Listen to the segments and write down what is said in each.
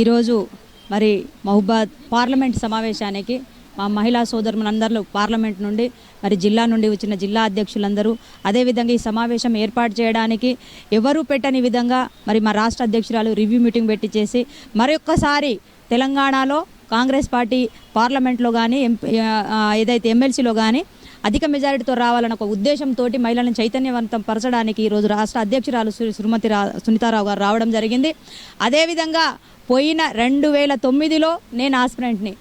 ఈరోజు మరి మహబూబాద్ పార్లమెంట్ సమావేశానికి మా మహిళా సోదరులందరూ పార్లమెంట్ నుండి మరి జిల్లా నుండి వచ్చిన జిల్లా అధ్యక్షులందరూ అదేవిధంగా ఈ సమావేశం ఏర్పాటు చేయడానికి ఎవరూ పెట్టని విధంగా మరి మా రాష్ట్ర అధ్యక్షురాలు రివ్యూ మీటింగ్ పెట్టి చేసి మరొక్కసారి తెలంగాణలో కాంగ్రెస్ పార్టీ పార్లమెంట్లో కానీ ఏదైతే ఎమ్మెల్సీలో కానీ అధిక మెజారిటీతో రావాలన్న ఒక ఉద్దేశంతో మహిళలను చైతన్యవంతం పరచడానికి ఈరోజు రాష్ట్ర అధ్యక్షురాలు శ్రీమతి సునీతారావు గారు రావడం జరిగింది. అదేవిధంగా పోయిన 2009లో నేను ఆస్పిరెంట్ని,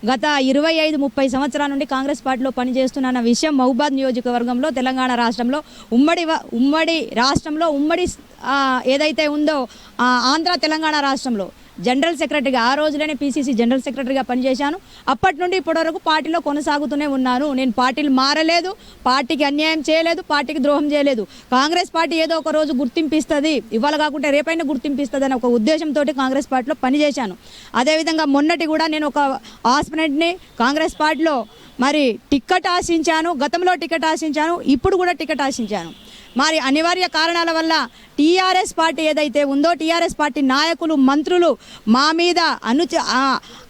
గత 25-30 సంవత్సరాల నుండి కాంగ్రెస్ పార్టీలో పనిచేస్తున్న విషయం మహబూబాద్ నియోజకవర్గంలో తెలంగాణ రాష్ట్రంలో ఉమ్మడి రాష్ట్రంలో ఏదైతే ఉందో ఆంధ్ర తెలంగాణ రాష్ట్రంలో జనరల్ సెక్రటరీగా ఆ రోజులోనే పీసీసీ జనరల్ సెక్రటరీగా పనిచేశాను. అప్పటి నుండి ఇప్పటి వరకు పార్టీలో కొనసాగుతూనే ఉన్నాను. నేను పార్టీలు మారలేదు, పార్టీకి అన్యాయం చేయలేదు, పార్టీకి ద్రోహం చేయలేదు. కాంగ్రెస్ పార్టీ ఏదో ఒక రోజు గుర్తింపిస్తుంది, ఇవాళ కాకుండా రేపైనా గుర్తింపిస్తుంది అనే ఒక ఉద్దేశంతో కాంగ్రెస్ పార్టీలో పనిచేశాను. అదేవిధంగా మొన్నటి కూడా నేను ఒక ఆస్పిరెంట్ని కాంగ్రెస్ పార్టీలో మరి టికెట్ ఆశించాను, గతంలో టికెట్ ఆశించాను, ఇప్పుడు కూడా టికెట్ ఆశించాను. మరి అనివార్య కారణాల వల్ల టీఆర్ఎస్ పార్టీ ఏదైతే ఉందో టీఆర్ఎస్ పార్టీ నాయకులు మంత్రులు మా మీద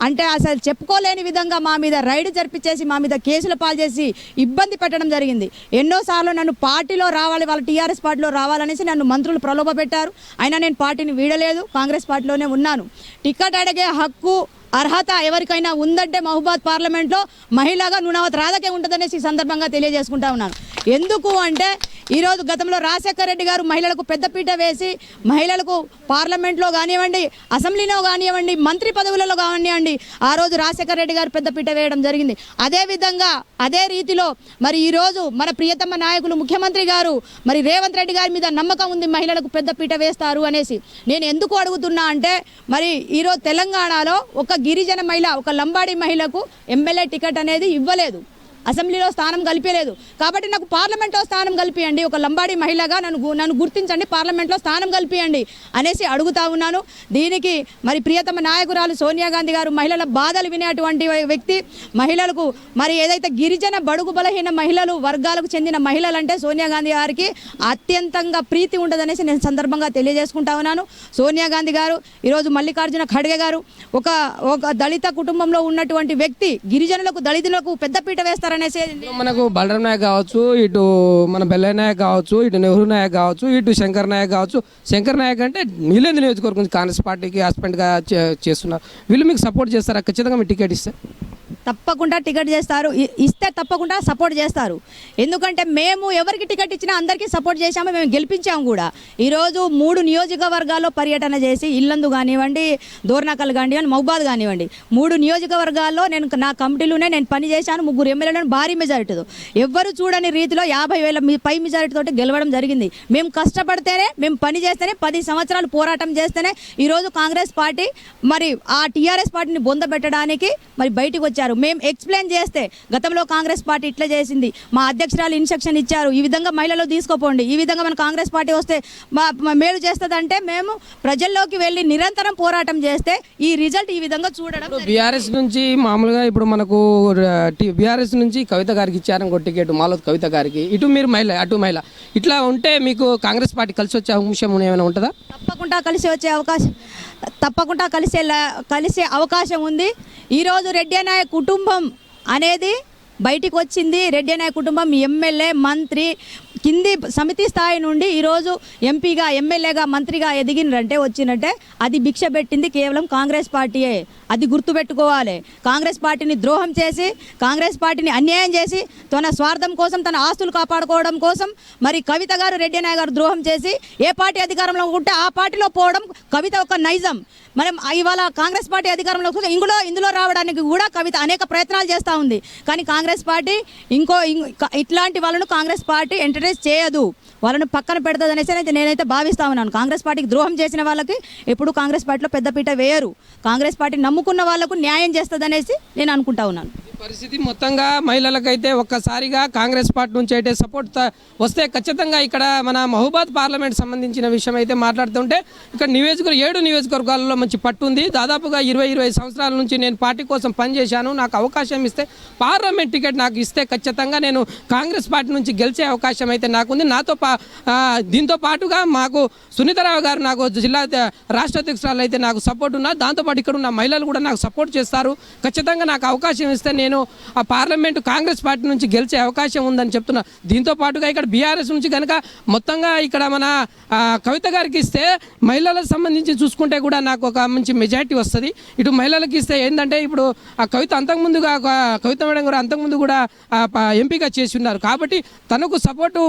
అంటే అసలు చెప్పుకోలేని విధంగా మా మీద రైడ్ జరిపించేసి మా మీద కేసుల పాలు చేసి ఇబ్బంది పెట్టడం జరిగింది. ఎన్నోసార్లు నన్ను పార్టీలో రావాలి, వాళ్ళ టీఆర్ఎస్ పార్టీలో రావాలనేసి నన్ను మంత్రులు ప్రలోభ పెట్టారు. అయినా నేను పార్టీని వీడలేదు, కాంగ్రెస్ పార్టీలోనే ఉన్నాను. టికెట్ అడిగే హక్కు అర్హత ఎవరికైనా ఉందంటే మహబూబాద్ పార్లమెంట్లో మహిళగా నునవత్ రాధకే ఉంటుందనేసి ఈ సందర్భంగా తెలియజేసుకుంటా ఉన్నాను. ఎందుకు అంటే ఈరోజు గతంలో రాజశేఖర రెడ్డి గారు మహిళలకు పెద్దపీట వేసి మహిళలకు పార్లమెంట్లో కానివ్వండి, అసెంబ్లీలో కానివ్వండి, మంత్రి పదవులలో కానివ్వండి ఆ రోజు రాజశేఖర రెడ్డి గారు పెద్దపీట వేయడం జరిగింది. అదేవిధంగా అదే రీతిలో మరి ఈరోజు మన ప్రియతమ నాయకులు ముఖ్యమంత్రి గారు మరి రేవంత్ రెడ్డి గారి మీద నమ్మకం ఉంది, మహిళలకు పెద్దపీట వేస్తారు అనేసి. నేను ఎందుకు అడుగుతున్నా అంటే మరి ఈరోజు తెలంగాణలో ఒక గిరిజన మహిళ, ఒక లంబాడి మహిళకు ఎమ్మెల్యే టికెట్ అనేది ఇవ్వలేదు, అసెంబ్లీలో స్థానం కల్పించలేదు. కాబట్టి నాకు పార్లమెంట్లో స్థానం కల్పియండి, ఒక లంబాడి మహిళగా నన్ను గుర్తించండి, పార్లమెంట్లో స్థానం కల్పియండి అనేసి అడుగుతా ఉన్నాను. దీనికి మరి ప్రియతమ నాయకురాలు సోనియా గాంధీ గారు మహిళల బాధలు వినేటువంటి వ్యక్తి. మహిళలకు మరి ఏదైతే గిరిజన బడుగు బలహీన మహిళలు వర్గాలకు చెందిన మహిళలంటే సోనియా గాంధీ గారికి అత్యంతంగా ప్రీతి ఉంటుందనేసి నేను సందర్భంగా తెలియజేసుకుంటా ఉన్నాను. సోనియా గాంధీ గారు ఈరోజు మల్లికార్జున ఖడ్గే గారు ఒక దళిత కుటుంబంలో ఉన్నటువంటి వ్యక్తి, గిరిజనులకు దళితులకు పెద్దపీట వేస్తారు. మనకు బలరాం నాయక్ కావచ్చు, ఇటు మన బెల్లయ్య నాయక్ కావచ్చు, ఇటు నెహ్రూ నాయక్ కావచ్చు, ఇటు శంకర్ నాయక్ కావచ్చు. శంకర్ నాయక్ అంటే నీలేంద్ర నియోజకవర్గం కాంగ్రెస్ పార్టీకి హస్బెండ్గా చేస్తున్నారు. వీళ్ళు మీకు సపోర్ట్ చేస్తారా? ఖచ్చితంగా మీకు టికెట్ ఇస్తే తప్పకుండా టికెట్ చేస్తారు, ఇస్తే తప్పకుండా సపోర్ట్ చేస్తారు. ఎందుకంటే మేము ఎవరికి టికెట్ ఇచ్చినా అందరికీ సపోర్ట్ చేశాము, మేము గెలిపించాము కూడా. ఈరోజు 3 నియోజకవర్గాల్లో పర్యటన చేసి ఇల్లందు కానివ్వండి, దోర్నాకల్ కానివ్వండి, మహబూబాద్ కానివ్వండి 3 నియోజకవర్గాల్లో నేను నా కమిటీలోనే నేను పనిచేశాను. 3 ఎమ్మెల్యేలను భారీ మెజారిటీతో, ఎవ్వరు చూడని రీతిలో 50,000 పై మెజారిటీతో గెలవడం జరిగింది. మేము కష్టపడితేనే, మేము పని చేస్తేనే, 10 సంవత్సరాలు పోరాటం చేస్తేనే ఈరోజు కాంగ్రెస్ పార్టీ మరి ఆ టీఆర్ఎస్ పార్టీని బొందబెట్టడానికి మరి బయటకు వచ్చారు. మేము ఎక్స్ప్లెయిన్ చేస్తే గతంలో కాంగ్రెస్ పార్టీ ఇట్లా చేసింది, మా అధ్యక్షురాలు ఇన్స్ట్రక్షన్ ఇచ్చారు, ఈ విధంగా మహిళలు తీసుకోపోండి, ఈ విధంగా మన కాంగ్రెస్ పార్టీ వస్తే మేలు చేస్తుందంటే మేము ప్రజల్లోకి వెళ్ళి నిరంతరం పోరాటం చేస్తే ఈ రిజల్ట్ ఈ విధంగా చూడడం. బీఆర్ఎస్ నుంచి మామూలుగా ఇప్పుడు మనకు బీఆర్ఎస్ నుంచి కవిత గారికి ఇచ్చారు టికెట్, మాలోత్ కవిత గారికి, ఇటు మీరు మహిళ అటు మహిళ, ఇట్లా ఉంటే మీకు కాంగ్రెస్ పార్టీ కలిసి వచ్చే అంశం ఏమైనా ఉంటుందా? తప్పకుండా కలిసే అవకాశం ఉంది. ఈరోజు రెడ్డి నాయక్ కుటుంబం అనేది బయటికి వచ్చింది. రెడ్డి నాయక్ కుటుంబం ఎమ్మెల్యే, మంత్రి, కింది సమితి స్థాయి నుండి ఈరోజు ఎంపీగా, ఎమ్మెల్యేగా, మంత్రిగా ఎదిగినంటే వచ్చినట్టే అది భిక్ష పెట్టింది కేవలం కాంగ్రెస్ పార్టీయే. అది గుర్తుపెట్టుకోవాలి. కాంగ్రెస్ పార్టీని ద్రోహం చేసి, కాంగ్రెస్ పార్టీని అన్యాయం చేసి, తన స్వార్థం కోసం, తన ఆస్తులు కాపాడుకోవడం కోసం మరి కవిత గారు, రెడ్డి నాయక్ గారు ద్రోహం చేసి ఏ పార్టీ అధికారంలో ఉంటే ఆ పార్టీలో పోవడం కవిత ఒక నైజం. మనం ఇవాళ కాంగ్రెస్ పార్టీ అధికారంలో ఇందులో రావడానికి కూడా కవిత అనేక ప్రయత్నాలు చేస్తూ ఉంది. కానీ కాంగ్రెస్ పార్టీ ఇట్లాంటి వాళ్ళను కాంగ్రెస్ పార్టీ ఎంటర్టైన్ చేయదు, వాళ్ళను పక్కన పెడుతుంది అనేసి నేనైతే భావిస్తా ఉన్నాను. కాంగ్రెస్ పార్టీకి ద్రోహం చేసిన వాళ్ళకి ఎప్పుడు కాంగ్రెస్ పార్టీలో పెద్దపీట వేయరు. కాంగ్రెస్ పార్టీ నమ్ముకున్న వాళ్ళకు న్యాయం చేస్తుంది అనేసి నేను అనుకుంటా ఉన్నాను. పరిస్థితి మొత్తంగా మహిళలకైతే ఒక్కసారిగా కాంగ్రెస్ పార్టీ నుంచి అయితే సపోర్ట్ వస్తే ఖచ్చితంగా ఇక్కడ మన మహబూబాద్ పార్లమెంట్ సంబంధించిన విషయం అయితే మాట్లాడుతుంటే ఇక్కడ 7 నియోజకవర్గాలలో మంచి పట్టు ఉంది. దాదాపుగా 20 సంవత్సరాల నుంచి నేను పార్టీ కోసం పనిచేశాను. నాకు అవకాశం ఇస్తే పార్లమెంట్ టికెట్ నాకు ఇస్తే ఖచ్చితంగా నేను కాంగ్రెస్ పార్టీ నుంచి గెలిచే అవకాశం అయితే నాకుంది. దీంతో పాటుగా మాకు సునీతారావు గారు నాకు జిల్లా రాష్ట్ర అధ్యక్షురాలు అయితే నాకు సపోర్ట్ ఉన్నారు. దాంతోపాటు ఇక్కడ ఉన్న మహిళలు కూడా నాకు సపోర్ట్ చేస్తారు. ఖచ్చితంగా నాకు అవకాశం ఇస్తే నేను ఆ పార్లమెంటు కాంగ్రెస్ పార్టీ నుంచి గెలిచే అవకాశం ఉందని చెప్తున్నా. దీంతో పాటుగా ఇక్కడ బీఆర్ఎస్ నుంచి కనుక మొత్తంగా ఇక్కడ మన కవిత గారికి ఇస్తే మహిళలకు సంబంధించి చూసుకుంటే కూడా నాకు ఒక మంచి మెజారిటీ వస్తుంది. ఇటు మహిళలకు ఇస్తే ఏంటంటే ఇప్పుడు ఆ కవిత కవిత మేడం గారు అంతకుముందు కూడా ఎంపీగా చేసి ఉన్నారు. కాబట్టి తనకు సపోర్టు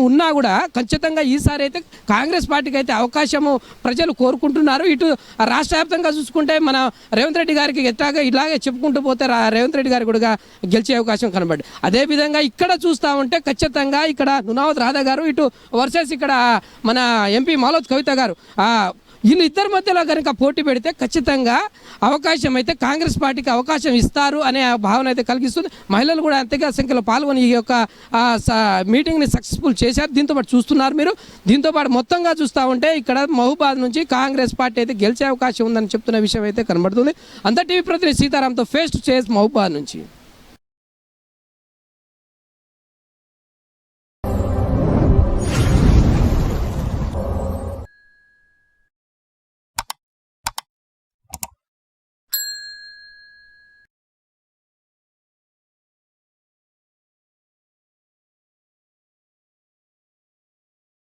ఉన్నా కూడా ఖచ్చితంగా ఈసారి అయితే కాంగ్రెస్ పార్టీకి అయితే అవకాశము ప్రజలు కోరుకుంటున్నారు. ఇటు రాష్ట్ర వ్యాప్తంగా చూసుకుంటే మన రేవంత్ రెడ్డి గారికి ఇలాగే చెప్పుకుంటూ పోతే రేవంత్ రెడ్డి గారు కూడా గెలిచే అవకాశం కనబడి, అదేవిధంగా ఇక్కడ చూస్తూ ఉంటే ఖచ్చితంగా ఇక్కడ నునావత్ రాధా గారు ఇటు వర్సెస్ ఇక్కడ మన ఎంపీ మాలోత్ కవిత గారు వీళ్ళిద్దరి మధ్యలో కనుక పోటీ పెడితే ఖచ్చితంగా అవకాశం అయితే కాంగ్రెస్ పార్టీకి అవకాశం ఇస్తారు అనే భావన అయితే కలిగిస్తుంది. మహిళలు కూడా అంతగా సంఖ్యలో పాల్గొని ఈ యొక్క మీటింగ్ని సక్సెస్ఫుల్ చేశారు. దీంతోపాటు చూస్తున్నారు మీరు. దీంతోపాటు మొత్తంగా చూస్తూ ఉంటే ఇక్కడ మహబూబాద్ నుంచి కాంగ్రెస్ పార్టీ అయితే గెలిచే అవకాశం ఉందని చెప్తున్న విషయం అయితే కనబడుతుంది. అంత టీవీ ప్రతినిధి సీతారాంతో ఫేస్ టు ఫేస్ మహబూబాద్ నుంచి.